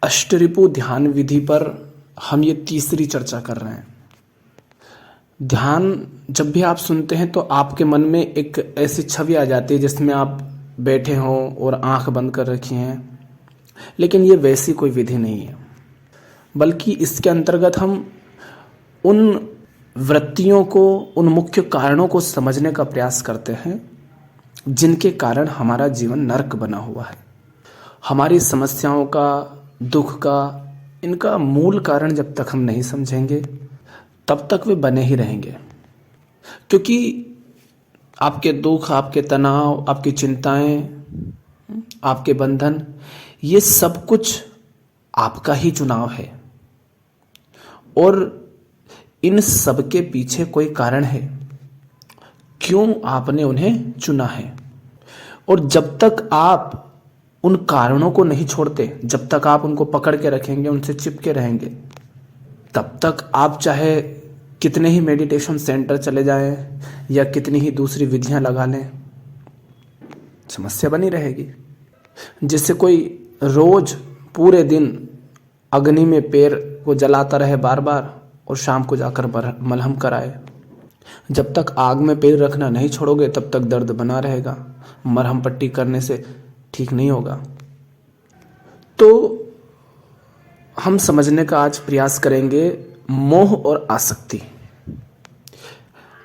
अष्टरिपु ध्यान विधि पर हम ये तीसरी चर्चा कर रहे हैं। ध्यान जब भी आप सुनते हैं तो आपके मन में एक ऐसी छवि आ जाती है जिसमें आप बैठे हों और आंख बंद कर रखी हैं, लेकिन ये वैसी कोई विधि नहीं है, बल्कि इसके अंतर्गत हम उन वृत्तियों को, उन मुख्य कारणों को समझने का प्रयास करते हैं जिनके कारण हमारा जीवन नरक बना हुआ है। हमारी समस्याओं का, दुख का, इनका मूल कारण जब तक हम नहीं समझेंगे तब तक वे बने ही रहेंगे, क्योंकि आपके दुख, आपके तनाव, आपकी चिंताएं, आपके बंधन, ये सब कुछ आपका ही चुनाव है और इन सब के पीछे कोई कारण है क्यों आपने उन्हें चुना है। और जब तक आप उन कारणों को नहीं छोड़ते, जब तक आप उनको पकड़ के रखेंगे, उनसे चिपके रहेंगे, तब तक आप चाहे कितने ही मेडिटेशन सेंटर चले जाएं या कितनी ही दूसरी विधियां लगा लें, समस्या बनी रहेगी। जिससे कोई रोज पूरे दिन अग्नि में पैर को जलाता रहे बार बार और शाम को जाकर मलहम कराए, जब तक आग में पैर रखना नहीं छोड़ोगे तब तक दर्द बना रहेगा, मरहम पट्टी करने से ठीक नहीं होगा। तो हम समझने का आज प्रयास करेंगे मोह और आसक्ति।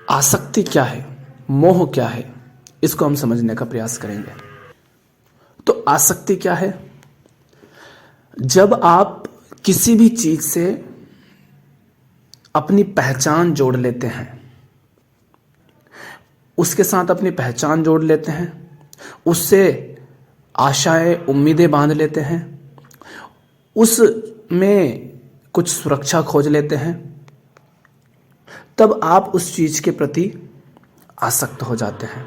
आसक्ति क्या है, मोह क्या है, इसको हम समझने का प्रयास करेंगे। तो आसक्ति क्या है? जब आप किसी भी चीज से अपनी पहचान जोड़ लेते हैं, उसके साथ अपनी पहचान जोड़ लेते हैं, उससे आशाएं, उम्मीदें बांध लेते हैं, उसमें कुछ सुरक्षा खोज लेते हैं, तब आप उस चीज के प्रति आसक्त हो जाते हैं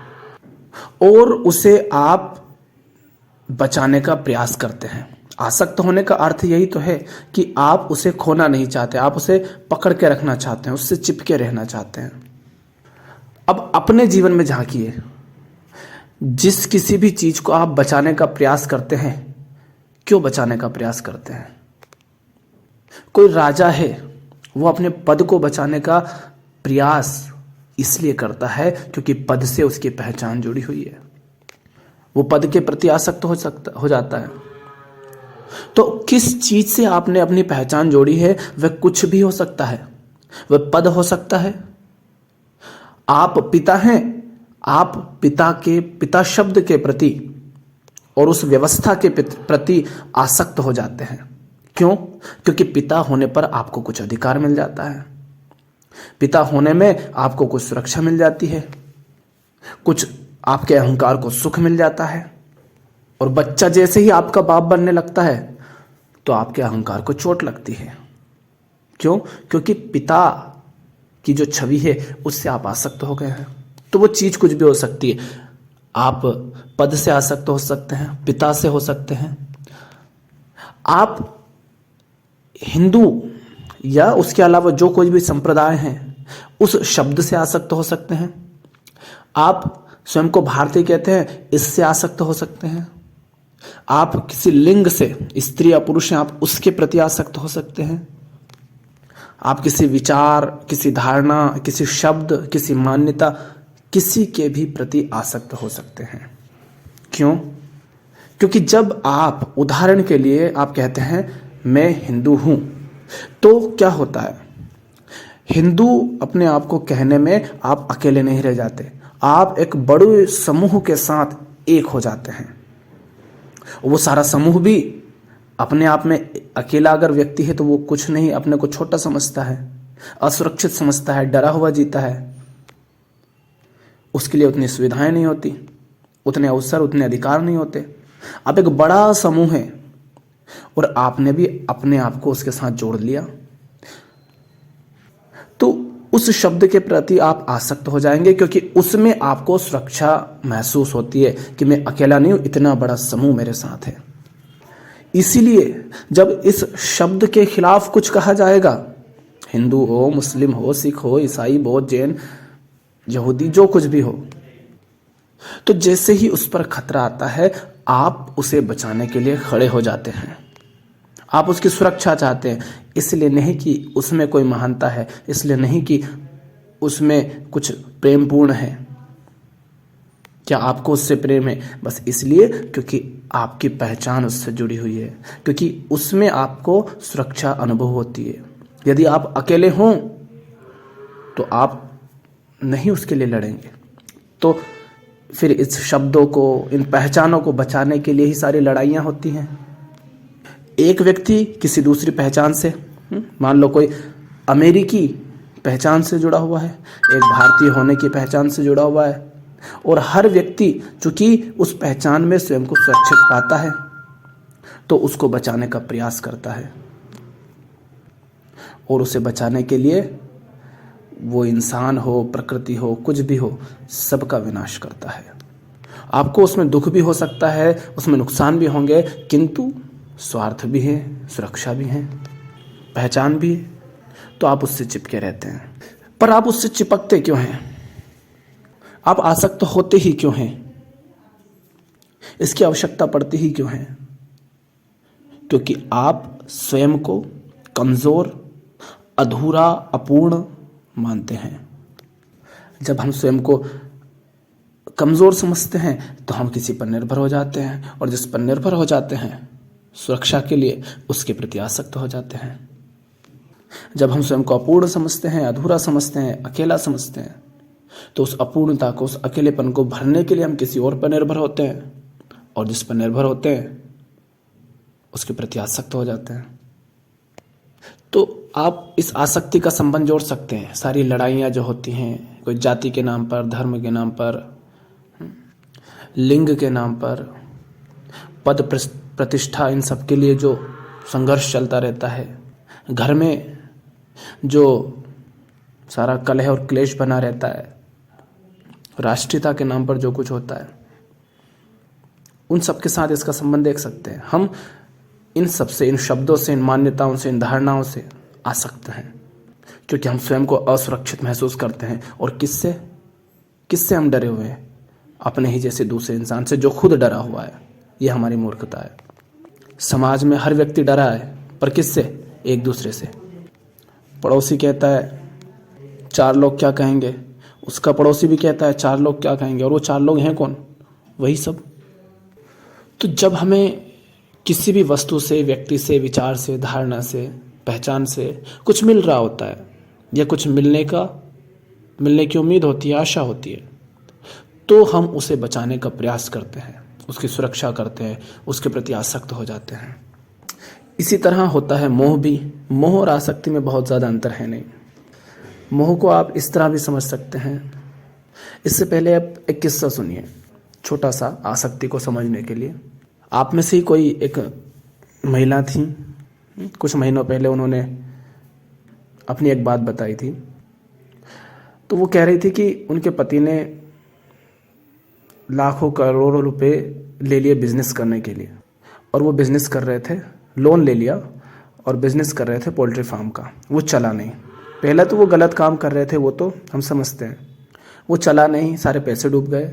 और उसे आप बचाने का प्रयास करते हैं। आसक्त होने का अर्थ यही तो है कि आप उसे खोना नहीं चाहते, आप उसे पकड़ के रखना चाहते हैं, उससे चिपके रहना चाहते हैं। अब अपने जीवन में झांकिए, जिस किसी भी चीज को आप बचाने का प्रयास करते हैं, क्यों बचाने का प्रयास करते हैं? कोई राजा है, वो अपने पद को बचाने का प्रयास इसलिए करता है क्योंकि पद से उसकी पहचान जुड़ी हुई है, वो पद के प्रति आसक्त हो जाता है। तो किस चीज से आपने अपनी पहचान जोड़ी है, वह कुछ भी हो सकता है, वह पद हो सकता है। आप पिता हैं, आप पिता शब्द के प्रति और उस व्यवस्था के प्रति आसक्त हो जाते हैं। क्यों? क्योंकि पिता होने पर आपको कुछ अधिकार मिल जाता है, पिता होने में आपको कुछ सुरक्षा मिल जाती है, कुछ आपके अहंकार को सुख मिल जाता है। और बच्चा जैसे ही आपका बाप बनने लगता है तो आपके अहंकार को चोट लगती है। क्यों? क्योंकि पिता की जो छवि है उससे आप आसक्त हो गए हैं। तो वो चीज कुछ भी हो सकती है, आप पद से आसक्त हो सकते हैं, पिता से हो सकते हैं, आप हिंदू या उसके अलावा जो कोई भी संप्रदाय हैं उस शब्द से आसक्त हो सकते हैं, आप स्वयं को भारतीय कहते हैं इससे आसक्त हो सकते हैं, आप किसी लिंग से, स्त्री या पुरुष हैं, आप उसके प्रति आसक्त हो सकते हैं, आप किसी विचार, किसी धारणा, किसी शब्द, किसी मान्यता, किसी के भी प्रति आसक्त हो सकते हैं। क्यों? क्योंकि जब आप, उदाहरण के लिए आप कहते हैं मैं हिंदू हूं, तो क्या होता है? हिंदू अपने आप को कहने में आप अकेले नहीं रह जाते, आप एक बड़े समूह के साथ एक हो जाते हैं। वो सारा समूह भी अपने आप में अकेला अगर व्यक्ति है तो वो कुछ नहीं, अपने को छोटा समझता है, असुरक्षित समझता है, डरा हुआ जीता है, उसके लिए उतनी सुविधाएं नहीं होती, उतने अवसर, उतने अधिकार नहीं होते। अब एक बड़ा समूह है और आपने भी अपने आप को उसके साथ जोड़ लिया, तो उस शब्द के प्रति आप आसक्त हो जाएंगे, क्योंकि उसमें आपको सुरक्षा महसूस होती है कि मैं अकेला नहीं हूं, इतना बड़ा समूह मेरे साथ है। इसीलिए जब इस शब्द के खिलाफ कुछ कहा जाएगा, हिंदू हो, मुस्लिम हो, सिख हो, ईसाई, बौद्ध, जैन, यहूदी, जो कुछ भी हो, तो जैसे ही उस पर खतरा आता है आप उसे बचाने के लिए खड़े हो जाते हैं, आप उसकी सुरक्षा चाहते हैं, इसलिए नहीं कि उसमें कोई महानता है, इसलिए नहीं कि उसमें कुछ प्रेमपूर्ण है। क्या आपको उससे प्रेम है? बस इसलिए क्योंकि आपकी पहचान उससे जुड़ी हुई है, क्योंकि उसमें आपको सुरक्षा अनुभव होती है। यदि आप अकेले हों तो आप नहीं उसके लिए लड़ेंगे। तो फिर इस शब्दों को, इन पहचानों को बचाने के लिए ही सारी लड़ाइयाँ होती हैं। एक व्यक्ति किसी दूसरी पहचान से, मान लो कोई अमेरिकी पहचान से जुड़ा हुआ है, एक भारतीय होने की पहचान से जुड़ा हुआ है, और हर व्यक्ति चूंकि उस पहचान में स्वयं को सुरक्षित पाता है तो उसको बचाने का प्रयास करता है, और उसे बचाने के लिए वो इंसान हो, प्रकृति हो, कुछ भी हो, सबका विनाश करता है। आपको उसमें दुख भी हो सकता है, उसमें नुकसान भी होंगे, किंतु स्वार्थ भी है, सुरक्षा भी है, पहचान भी है, तो आप उससे चिपके रहते हैं। पर आप उससे चिपकते क्यों हैं? आप आसक्त होते ही क्यों हैं? इसकी आवश्यकता पड़ती ही क्यों है? क्योंकि आप स्वयं को कमजोर, अधूरा, अपूर्ण मानते हैं। जब हम स्वयं को कमजोर समझते हैं तो हम किसी पर निर्भर हो जाते हैं, और जिस पर निर्भर हो जाते हैं सुरक्षा के लिए, उसके प्रति आसक्त हो जाते हैं। जब हम स्वयं को अपूर्ण समझते हैं, अधूरा समझते हैं, अकेला समझते हैं, तो उस अपूर्णता को, उस अकेलेपन को भरने के लिए हम किसी और पर निर्भर होते हैं, और जिस पर निर्भर होते हैं उसके प्रति आसक्त हो जाते हैं। तो आप इस आसक्ति का संबंध जोड़ सकते हैं। सारी लड़ाइयाँ जो होती हैं, कोई जाति के नाम पर, धर्म के नाम पर, लिंग के नाम पर, पद प्रतिष्ठा, इन सब के लिए जो संघर्ष चलता रहता है, घर में जो सारा कलह और क्लेश बना रहता है, राष्ट्रीयता के नाम पर जो कुछ होता है, उन सब के साथ इसका संबंध देख सकते हैं। हम इन सब से, इन शब्दों से, इन मान्यताओं से, इन धारणाओं से आसक्त हैं, क्योंकि हम स्वयं को असुरक्षित महसूस करते हैं। और किससे हम डरे हुए हैं? अपने ही जैसे दूसरे इंसान से, जो खुद डरा हुआ है। यह हमारी मूर्खता है। समाज में हर व्यक्ति डरा है, पर किससे? एक दूसरे से। पड़ोसी कहता है 4 लोग क्या कहेंगे, उसका पड़ोसी भी कहता है 4 लोग क्या कहेंगे, और वो 4 लोग हैं कौन? वही सब। तो जब हमें किसी भी वस्तु से, व्यक्ति से, विचार से, धारणा से, पहचान से कुछ मिल रहा होता है, या कुछ मिलने की उम्मीद होती है, आशा होती है, तो हम उसे बचाने का प्रयास करते हैं, उसकी सुरक्षा करते हैं, उसके प्रति आसक्त हो जाते हैं। इसी तरह होता है मोह भी। मोह और आसक्ति में बहुत ज़्यादा अंतर है नहीं। मोह को आप इस तरह भी समझ सकते हैं। इससे पहले आप एक किस्सा सुनिए, छोटा सा, आसक्ति को समझने के लिए। आप में से ही कोई एक महिला थी, कुछ महीनों पहले उन्होंने अपनी एक बात बताई थी। तो वो कह रही थी कि उनके पति ने लाखों करोड़ों रुपए ले लिए बिजनेस करने के लिए, और वो बिजनेस कर रहे थे, लोन ले लिया और बिजनेस कर रहे थे पोल्ट्री फार्म का। वो चला नहीं। पहले तो वो गलत काम कर रहे थे, वो तो हम समझते हैं, वो चला नहीं, सारे पैसे डूब गए।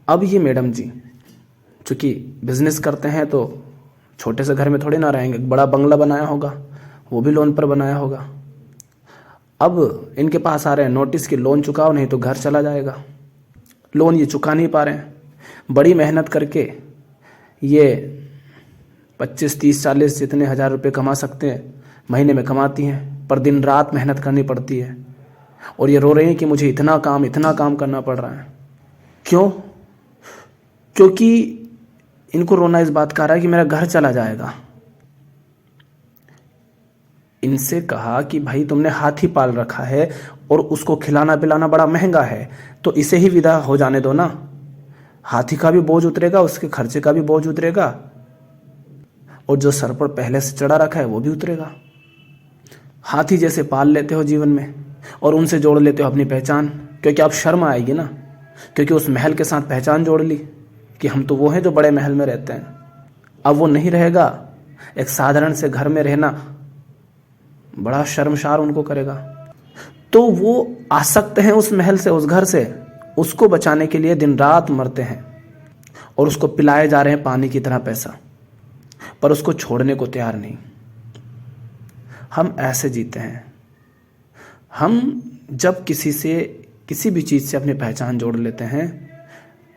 अब ये मैडम जी चूँकि बिजनेस करते हैं तो छोटे से घर में थोड़ी ना रहेंगे, बड़ा बंगला बनाया होगा, वो भी लोन पर बनाया होगा। अब इनके पास आ रहे हैं नोटिस कि लोन चुकाओ नहीं तो घर चला जाएगा। लोन ये चुका नहीं पा रहे हैं। बड़ी मेहनत करके ये 25, 30, 40 जितने हज़ार रुपये कमा सकते हैं महीने में कमाती हैं, पर दिन रात मेहनत करनी पड़ती है। और ये रो रही हैं कि मुझे इतना काम करना पड़ रहा है। क्यों? क्योंकि इनको रोना इस बात का आ रहा है कि मेरा घर चला जाएगा। इनसे कहा कि भाई तुमने हाथी पाल रखा है और उसको खिलाना पिलाना बड़ा महंगा है, तो इसे ही विदा हो जाने दो ना। हाथी का भी बोझ उतरेगा, उसके खर्चे का भी बोझ उतरेगा, और जो सर पर पहले से चढ़ा रखा है वो भी उतरेगा। हाथी जैसे पाल लेते हो जीवन में, और उनसे जोड़ लेते हो अपनी पहचान, क्योंकि अब शर्म आएगी ना, क्योंकि उस महल के साथ पहचान जोड़ ली कि हम तो वो हैं जो बड़े महल में रहते हैं। अब वो नहीं रहेगा। एक साधारण से घर में रहना बड़ा शर्मसार उनको करेगा। तो वो आसक्त हैं उस महल से, उस घर से। उसको बचाने के लिए दिन रात मरते हैं, और उसको पिलाए जा रहे हैं पानी की तरह पैसा। पर उसको छोड़ने को तैयार नहीं। हम ऐसे जीते हैं। हम जब किसी भी चीज़ से अपनी पहचान जोड़ लेते हैं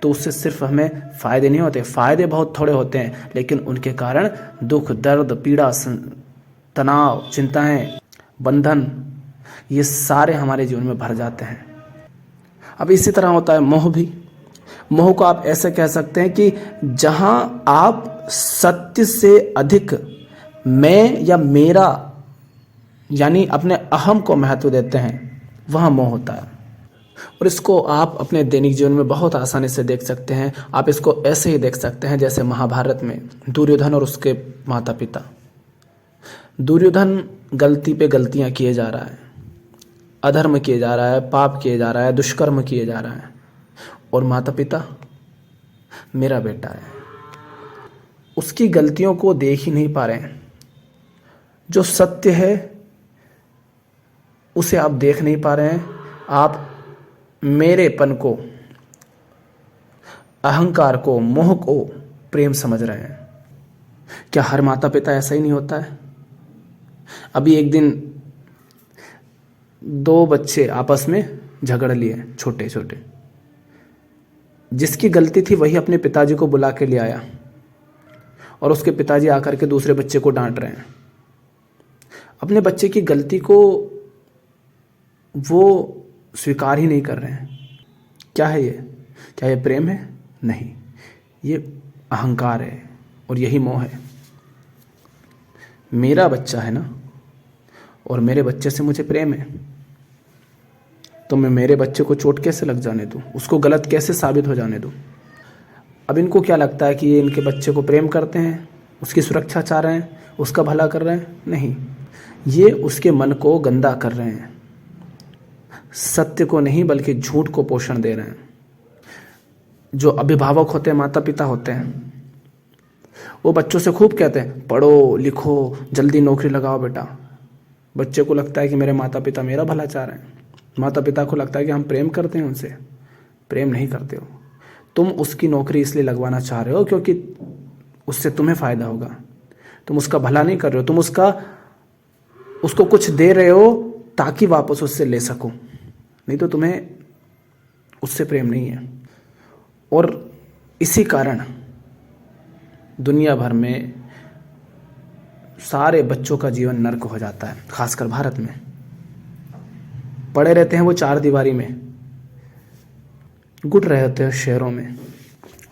तो उससे सिर्फ हमें फ़ायदे नहीं होते, फ़ायदे बहुत थोड़े होते हैं, लेकिन उनके कारण दुख, दर्द, पीड़ा, तनाव, चिंताएं, बंधन, ये सारे हमारे जीवन में भर जाते हैं। अब इसी तरह होता है मोह भी। मोह को आप ऐसे कह सकते हैं कि जहां आप सत्य से अधिक मैं या मेरा यानी अपने अहम को महत्व देते हैं, वहां मोह होता है। और इसको आप अपने दैनिक जीवन में बहुत आसानी से देख सकते हैं। आप इसको ऐसे ही देख सकते हैं जैसे महाभारत में दुर्योधन और उसके माता पिता। दुर्योधन गलती पे गलतियां किए जा रहा है, अधर्म किए जा रहा है, पाप किए जा रहा है, दुष्कर्म किए जा रहा है, और माता पिता मेरा बेटा है, उसकी गलतियों को देख ही नहीं पा रहे हैं। जो सत्य है उसे आप देख नहीं पा रहे हैं। आप मेरेपन को, अहंकार को, मोह को प्रेम समझ रहे हैं। क्या हर माता पिता ऐसा ही नहीं होता है? अभी एक दिन दो बच्चे आपस में झगड़ लिए, छोटे छोटे। जिसकी गलती थी वही अपने पिताजी को बुला के ले आया और उसके पिताजी आकर के दूसरे बच्चे को डांट रहे हैं। अपने बच्चे की गलती को वो स्वीकार ही नहीं कर रहे हैं। क्या है ये? क्या ये प्रेम है? नहीं, ये अहंकार है और यही मोह है। मेरा बच्चा है ना, और मेरे बच्चे से मुझे प्रेम है, तो मैं मेरे बच्चे को चोट कैसे लग जाने दूं? उसको गलत कैसे साबित हो जाने दूं? अब इनको क्या लगता है कि ये इनके बच्चे को प्रेम करते हैं, उसकी सुरक्षा चाह रहे हैं, उसका भला कर रहे हैं? नहीं, ये उसके मन को गंदा कर रहे हैं। सत्य को नहीं बल्कि झूठ को पोषण दे रहे हैं। जो अभिभावक होते हैं, माता पिता होते हैं, वो बच्चों से खूब कहते हैं पढ़ो लिखो, जल्दी नौकरी लगाओ बेटा। बच्चे को लगता है कि मेरे माता पिता मेरा भला चाह रहे हैं। माता पिता को लगता है कि हम प्रेम करते हैं उनसे। प्रेम नहीं करते हो तुम। उसकी नौकरी इसलिए लगवाना चाह रहे हो क्योंकि उससे तुम्हें फायदा होगा। तुम उसका भला नहीं कर रहे हो। तुम उसको कुछ दे रहे हो ताकि वापस उससे ले सको, नहीं तो तुम्हें उससे प्रेम नहीं है। और इसी कारण दुनिया भर में सारे बच्चों का जीवन नर्क हो जाता है। खासकर भारत में पड़े रहते हैं वो चार दीवारी में, गुट रहे होते हैं शहरों में,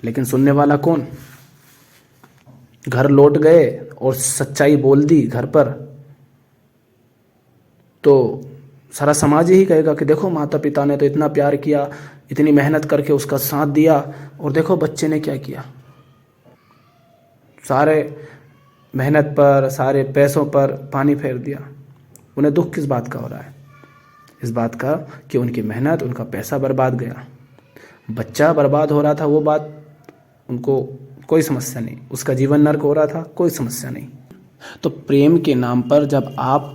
लेकिन सुनने वाला कौन? घर लौट गए और सच्चाई बोल दी घर पर, तो सारा समाज यही कहेगा कि देखो माता पिता ने तो इतना प्यार किया, इतनी मेहनत करके उसका साथ दिया, और देखो बच्चे ने क्या किया। सारे मेहनत पर, सारे पैसों पर पानी फेर दिया। उन्हें दुख किस बात का हो रहा है? इस बात का कि उनकी मेहनत, उनका पैसा बर्बाद गया। बच्चा बर्बाद हो रहा था, वो बात उनको कोई समस्या नहीं। उसका जीवन नर्क हो रहा था, कोई समस्या नहीं। तो प्रेम के नाम पर जब आप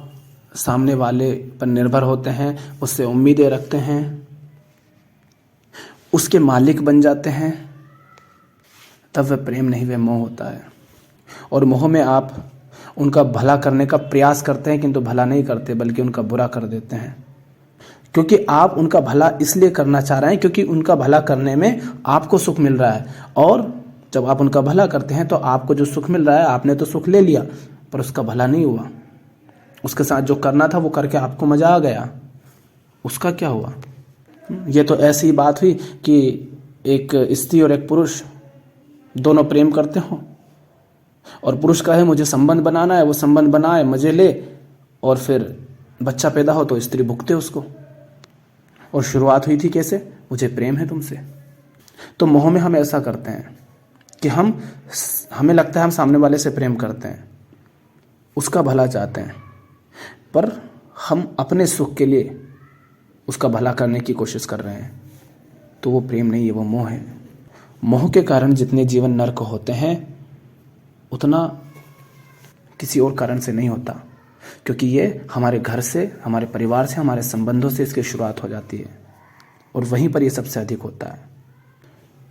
सामने वाले पर निर्भर होते हैं, उससे उम्मीदें रखते हैं, उसके मालिक बन जाते हैं, तब वह प्रेम नहीं, वह मोह होता है। और मोह में आप उनका भला करने का प्रयास करते हैं, किंतु भला नहीं करते बल्कि उनका बुरा कर देते हैं। क्योंकि आप उनका भला इसलिए करना चाह रहे हैं क्योंकि उनका भला करने में आपको सुख मिल रहा है। और जब आप उनका भला करते हैं तो आपको जो सुख मिल रहा है, आपने तो सुख ले लिया पर उसका भला नहीं हुआ। उसके साथ जो करना था वो करके आपको मजा आ गया, उसका क्या हुआ? ये तो ऐसी ही बात हुई कि एक स्त्री और एक पुरुष दोनों प्रेम करते हो, और पुरुष कहे मुझे संबंध बनाना है, वो संबंध बनाए, मजे ले, और फिर बच्चा पैदा हो तो स्त्री भुगते उसको। और शुरुआत हुई थी कैसे? मुझे प्रेम है तुमसे। तो मोह में हम ऐसा करते हैं कि हमें लगता है हम सामने वाले से प्रेम करते हैं, उसका भला चाहते हैं, पर हम अपने सुख के लिए उसका भला करने की कोशिश कर रहे हैं। तो वो प्रेम नहीं है, वो मोह है। मोह के कारण जितने जीवन नर्क होते हैं उतना किसी और कारण से नहीं होता, क्योंकि ये हमारे घर से, हमारे परिवार से, हमारे संबंधों से इसकी शुरुआत हो जाती है, और वहीं पर ये सबसे अधिक होता है।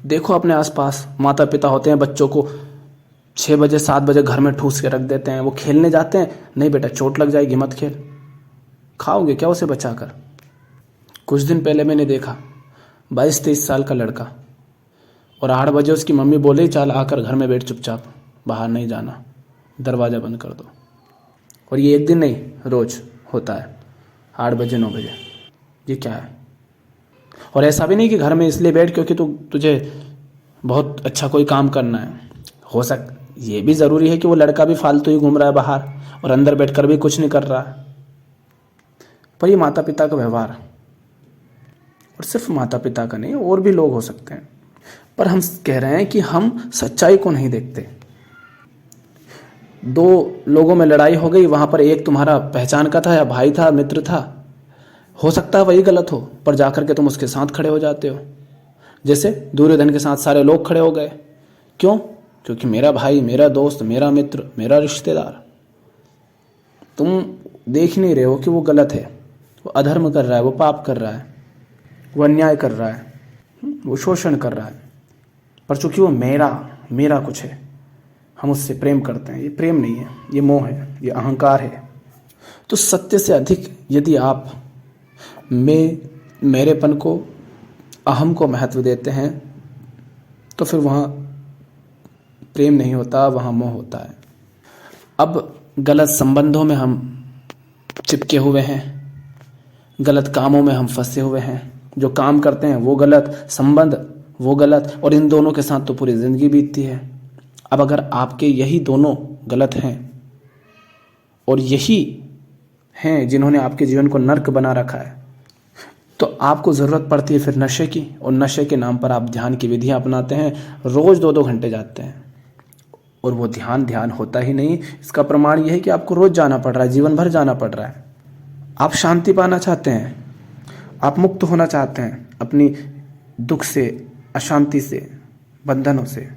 देखो अपने आसपास माता पिता होते हैं, बच्चों को 6 बजे 7 बजे घर में ठूस के रख देते हैं। वो खेलने जाते हैं, नहीं बेटा चोट लग जाएगी मत खेल, खाओगे क्या उसे बचाकर। कुछ दिन पहले मैंने देखा 22-23 साल का लड़का, और 8 बजे उसकी मम्मी बोले चल आकर घर में बैठ चुपचाप, बाहर नहीं जाना, दरवाज़ा बंद कर दो। और ये एक दिन नहीं, रोज़ होता है 8 बजे 9 बजे। ये क्या है? और ऐसा भी नहीं कि घर में इसलिए बैठ क्योंकि तुझे बहुत अच्छा कोई काम करना है। हो ये भी ज़रूरी है कि वो लड़का भी फालतू ही घूम रहा है बाहर और अंदर बैठकर भी कुछ नहीं कर रहा है। पर ये माता पिता का व्यवहार, और सिर्फ माता पिता का नहीं, और भी लोग हो सकते हैं। पर हम कह रहे हैं कि हम सच्चाई को नहीं देखते। 2 लोगों में लड़ाई हो गई, वहां पर एक तुम्हारा पहचान का था या भाई था, मित्र था, हो सकता है वही गलत हो, पर जाकर के तुम उसके साथ खड़े हो जाते हो। जैसे दुर्योधन के साथ सारे लोग खड़े हो गए। क्यों? क्योंकि मेरा भाई, मेरा दोस्त, मेरा मित्र, मेरा रिश्तेदार। तुम देख नहीं रहे हो कि वो गलत है, वो अधर्म कर रहा है, वो पाप कर रहा है, वो अन्याय कर रहा है, वो शोषण कर रहा है। पर चूंकि वो मेरा कुछ है, हम उससे प्रेम करते हैं। ये प्रेम नहीं है, ये मोह है, ये अहंकार है। तो सत्य से अधिक यदि आप मेरेपन को, अहम को महत्व देते हैं, तो फिर वहाँ प्रेम नहीं होता, वहाँ मोह होता है। अब गलत संबंधों में हम चिपके हुए हैं, गलत कामों में हम फंसे हुए हैं। जो काम करते हैं वो गलत, संबंध वो गलत, और इन दोनों के साथ तो पूरी जिंदगी बीतती है। अब अगर आपके यही दोनों गलत हैं और यही हैं जिन्होंने आपके जीवन को नर्क बना रखा है, तो आपको ज़रूरत पड़ती है फिर नशे की, और नशे के नाम पर आप ध्यान की विधियां अपनाते हैं, रोज़ 2-2 घंटे जाते हैं, और वो ध्यान होता ही नहीं। इसका प्रमाण यह है कि आपको रोज़ जाना पड़ रहा है, जीवन भर जाना पड़ रहा है। आप शांति पाना चाहते हैं, आप मुक्त होना चाहते हैं अपनी दुख से, अशांति से, बंधनों से,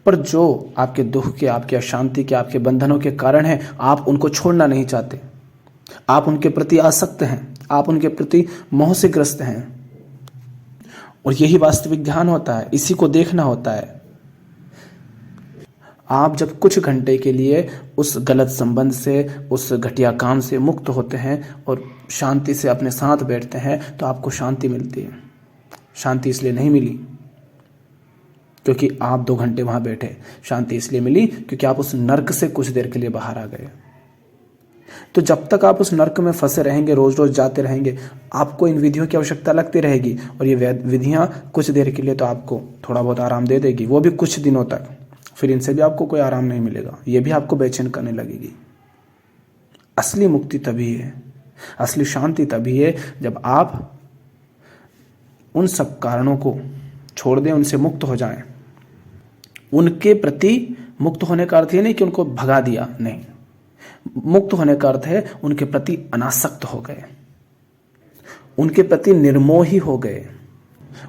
पर जो आपके दुख के, आपके अशांति के, आपके बंधनों के कारण है, आप उनको छोड़ना नहीं चाहते। आप उनके प्रति आसक्त हैं, आप उनके प्रति मोह से ग्रस्त हैं। और यही वास्तविक ध्यान होता है, इसी को देखना होता है। आप जब कुछ घंटे के लिए उस गलत संबंध से, उस घटिया काम से मुक्त होते हैं और शांति से अपने साथ बैठते हैं, तो आपको शांति मिलती है। शांति इसलिए नहीं मिली क्योंकि आप 2 घंटे वहां बैठे, शांति इसलिए मिली क्योंकि आप उस नर्क से कुछ देर के लिए बाहर आ गए। तो जब तक आप उस नर्क में फंसे रहेंगे, रोज रोज जाते रहेंगे, आपको इन विधियों की आवश्यकता लगती रहेगी। और ये विधियां कुछ देर के लिए तो आपको थोड़ा बहुत आराम दे देगी, वो भी कुछ दिनों तक। फिर इनसे भी आपको कोई आराम नहीं मिलेगा, ये भी आपको बेचैन करने लगेगी। असली मुक्ति तभी है, असली शांति तभी है जब आप उन सब कारणों को छोड़ दें, उनसे मुक्त हो जाएं। उनके प्रति मुक्त होने का अर्थ ये नहीं कि उनको भगा दिया, नहीं। मुक्त होने का अर्थ है उनके प्रति अनासक्त हो गए, उनके प्रति निर्मोही हो गए,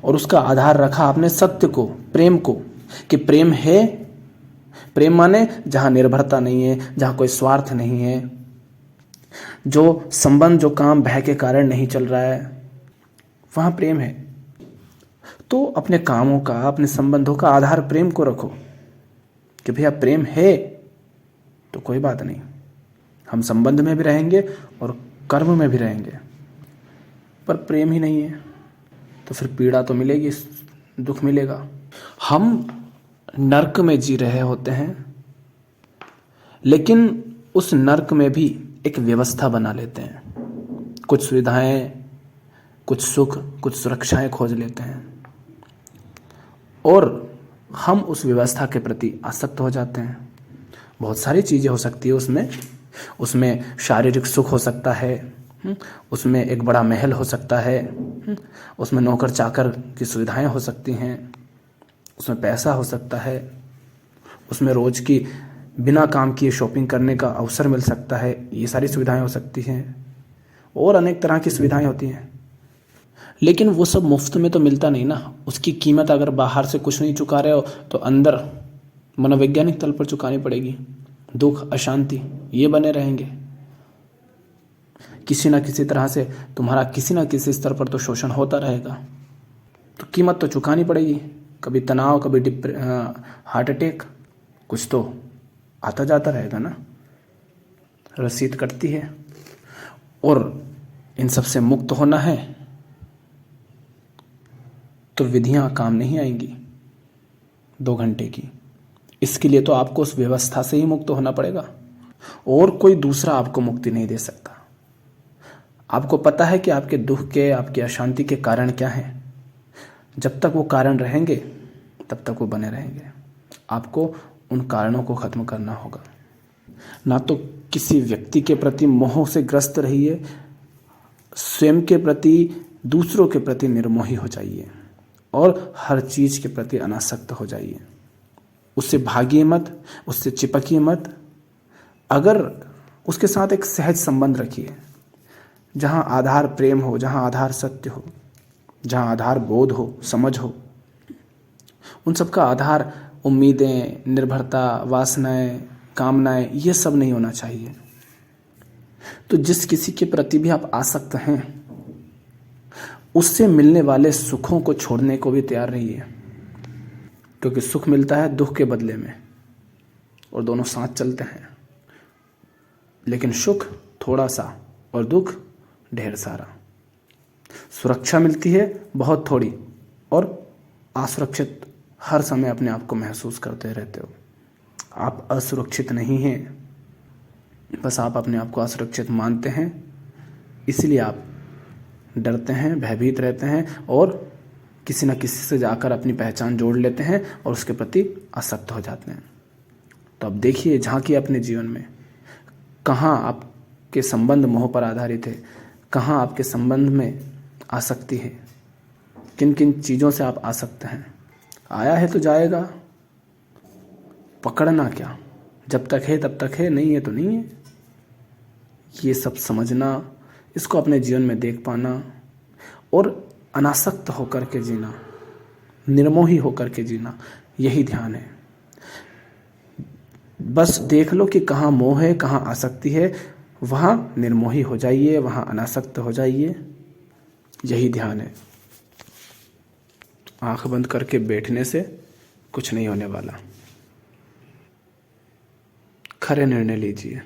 और उसका आधार रखा आपने सत्य को, प्रेम को, कि प्रेम है। प्रेम माने जहां निर्भरता नहीं है, जहां कोई स्वार्थ नहीं है, जो संबंध, जो काम भय के कारण नहीं चल रहा है, वहां प्रेम है। तो अपने कामों का, अपने संबंधों का आधार प्रेम को रखो कि भैया प्रेम है तो कोई बात नहीं, हम संबंध में भी रहेंगे और कर्म में भी रहेंगे। पर प्रेम ही नहीं है तो फिर पीड़ा तो मिलेगी, दुख मिलेगा। हम नर्क में जी रहे होते हैं, लेकिन उस नर्क में भी एक व्यवस्था बना लेते हैं। कुछ सुविधाएं, कुछ सुख, कुछ सुरक्षाएं खोज लेते हैं, और हम उस व्यवस्था के प्रति आसक्त हो जाते हैं। बहुत सारी चीज़ें हो सकती है उसमें शारीरिक सुख हो सकता है, उसमें एक बड़ा महल हो सकता है, उसमें नौकर चाकर की सुविधाएं हो सकती हैं, उसमें पैसा हो सकता है, उसमें रोज की बिना काम किए शॉपिंग करने का अवसर मिल सकता है। ये सारी सुविधाएं हो सकती हैं, और अनेक तरह की सुविधाएं होती हैं। लेकिन वो सब मुफ्त में तो मिलता नहीं ना। उसकी कीमत अगर बाहर से कुछ नहीं चुका रहे हो तो अंदर मनोवैज्ञानिक तल पर चुकानी पड़ेगी। दुख, अशांति ये बने रहेंगे। किसी ना किसी तरह से तुम्हारा किसी ना किसी स्तर पर तो शोषण होता रहेगा, तो कीमत तो चुकानी पड़ेगी। कभी तनाव, कभी हार्ट अटैक, कुछ तो आता जाता रहेगा ना। रसीद कटती है। और इन सब से मुक्त होना है तो विधियां काम नहीं आएंगी 2 घंटे की। इसके लिए तो आपको उस व्यवस्था से ही मुक्त होना पड़ेगा, और कोई दूसरा आपको मुक्ति नहीं दे सकता। आपको पता है कि आपके दुख के, आपकी अशांति के कारण क्या हैं। जब तक वो कारण रहेंगे तब तक वो बने रहेंगे। आपको उन कारणों को खत्म करना होगा। ना तो किसी व्यक्ति के प्रति मोह से ग्रस्त रहिए, स्वयं के प्रति, दूसरों के प्रति निर्मोही हो जाइए और हर चीज के प्रति अनासक्त हो जाइए। उससे भागिए मत, उससे चिपकिए मत। अगर उसके साथ एक सहज संबंध रखिए, जहाँ आधार प्रेम हो, जहाँ आधार सत्य हो, जहाँ आधार बोध हो, समझ हो। उन सब का आधार उम्मीदें, निर्भरता, वासनाएं, कामनाएं, ये सब नहीं होना चाहिए। तो जिस किसी के प्रति भी आप आसक्त हैं, उससे मिलने वाले सुखों को छोड़ने को भी तैयार रहिए, क्योंकि सुख मिलता है दुख के बदले में और दोनों साथ चलते हैं। लेकिन सुख थोड़ा सा और दुख ढेर सारा। सुरक्षा मिलती है बहुत थोड़ी, और असुरक्षित हर समय अपने आप को महसूस करते रहते हो। आप असुरक्षित नहीं हैं, बस आप अपने आप को असुरक्षित मानते हैं, इसलिए आप डरते हैं, भयभीत रहते हैं और किसी न किसी से जाकर अपनी पहचान जोड़ लेते हैं और उसके प्रति आसक्त हो जाते हैं। तो अब देखिए, झांकिए अपने जीवन में, कहाँ आपके संबंध मोह पर आधारित है, कहाँ आपके संबंध में आसक्ति है, किन किन चीज़ों से आप आसक्त हैं। आया है तो जाएगा, पकड़ना क्या, जब तक है तब तक है, नहीं है तो नहीं है। ये सब समझना, इसको अपने जीवन में देख पाना और अनासक्त होकर के जीना, निर्मोही होकर के जीना, यही ध्यान है। बस देख लो कि कहाँ मोह है, कहाँ आसक्ति है, वहाँ निर्मोही हो जाइए, वहाँ अनासक्त हो जाइए, यही ध्यान है। आंख बंद करके बैठने से कुछ नहीं होने वाला। खरे निर्णय लीजिए।